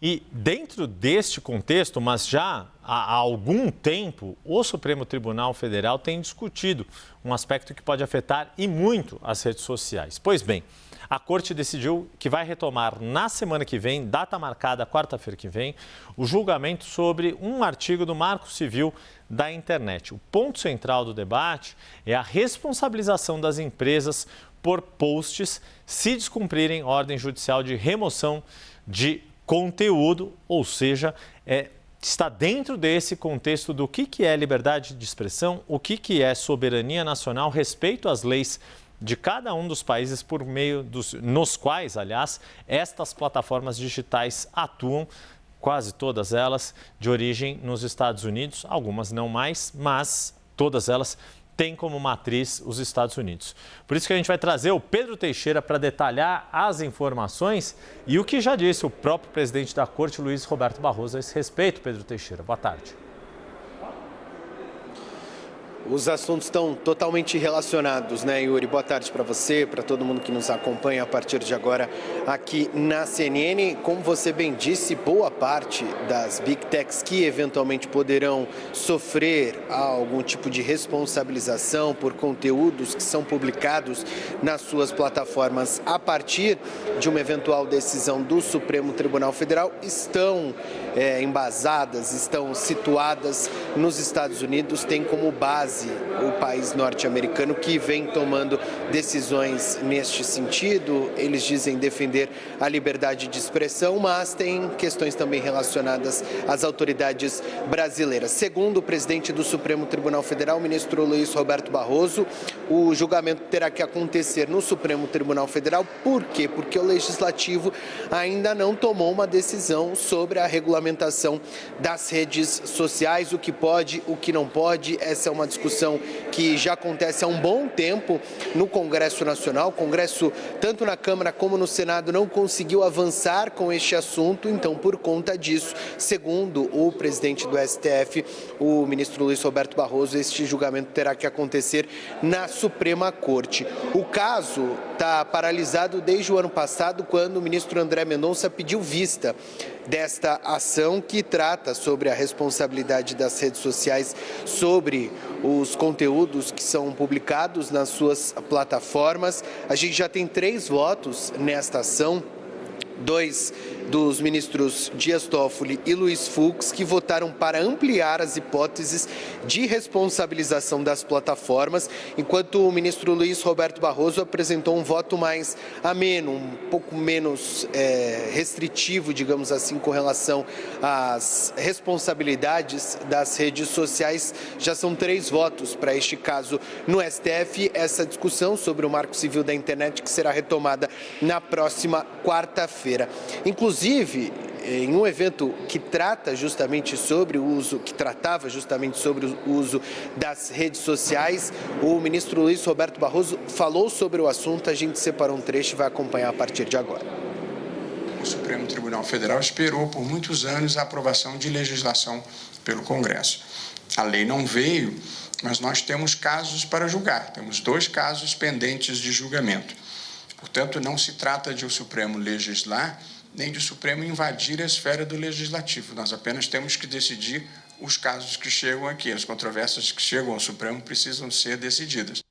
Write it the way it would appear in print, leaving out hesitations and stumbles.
E dentro deste contexto, mas já há algum tempo, o Supremo Tribunal Federal tem discutido um aspecto que pode afetar e muito as redes sociais. Pois bem, a Corte decidiu que vai retomar na semana que vem, data marcada quarta-feira que vem, o julgamento sobre um artigo do Marco Civil da Internet. O ponto central do debate é a responsabilização das empresas por posts se descumprirem ordem judicial de remoção de conteúdo, ou seja, está dentro desse contexto do que é liberdade de expressão, o que é soberania nacional, respeito às leis de cada um dos países por meio nos quais, aliás, estas plataformas digitais atuam, quase todas elas de origem nos Estados Unidos, algumas não mais, mas todas elas têm como matriz os Estados Unidos. Por isso que a gente vai trazer o Pedro Teixeira para detalhar as informações e o que já disse o próprio presidente da Corte, Luiz Roberto Barroso, a esse respeito. Pedro Teixeira, boa tarde. Os assuntos estão totalmente relacionados, né, Yuri? Boa tarde para você, para todo mundo que nos acompanha a partir de agora aqui na CNN. Como você bem disse, boa parte das Big Techs que eventualmente poderão sofrer algum tipo de responsabilização por conteúdos que são publicados nas suas plataformas a partir de uma eventual decisão do Supremo Tribunal Federal estão embasadas, estão situadas nos Estados Unidos, tem como base o país norte-americano que vem tomando decisões neste sentido. Eles dizem defender a liberdade de expressão, mas tem questões também relacionadas às autoridades brasileiras. Segundo o presidente do Supremo Tribunal Federal, o ministro Luiz Roberto Barroso, o julgamento terá que acontecer no Supremo Tribunal Federal. Por quê? Porque o Legislativo ainda não tomou uma decisão sobre a regulamentação das redes sociais, o que pode, o que não pode. Essa é uma discussão que já acontece há um bom tempo no Congresso Nacional. O Congresso, tanto na Câmara como no Senado, não conseguiu avançar com este assunto. Então, por conta disso, segundo o presidente do STF, o ministro Luiz Roberto Barroso, este julgamento terá que acontecer na Suprema Corte. O caso está paralisado desde o ano passado, quando o ministro André Mendonça pediu vista desta ação que trata sobre a responsabilidade das redes sociais sobre os conteúdos que são publicados nas suas plataformas. A gente já tem 3 votos nesta ação. 2 dos ministros Dias Toffoli e Luiz Fux, que votaram para ampliar as hipóteses de responsabilização das plataformas, enquanto o ministro Luiz Roberto Barroso apresentou um voto mais ameno, um pouco menos restritivo, digamos assim, com relação às responsabilidades das redes sociais. Já são 3 votos para este caso no STF. Essa discussão sobre o Marco Civil da Internet que será retomada na próxima quarta-feira. Inclusive, em um evento que trata justamente sobre o uso, que tratava justamente sobre o uso das redes sociais, o ministro Luiz Roberto Barroso falou sobre o assunto. A gente separou um trecho e vai acompanhar a partir de agora. O Supremo Tribunal Federal esperou por muitos anos a aprovação de legislação pelo Congresso. A lei não veio, mas nós temos casos para julgar. Temos 2 casos pendentes de julgamento. Portanto, não se trata de o Supremo legislar, nem de o Supremo invadir a esfera do Legislativo. Nós apenas temos que decidir os casos que chegam aqui. As controvérsias que chegam ao Supremo precisam ser decididas.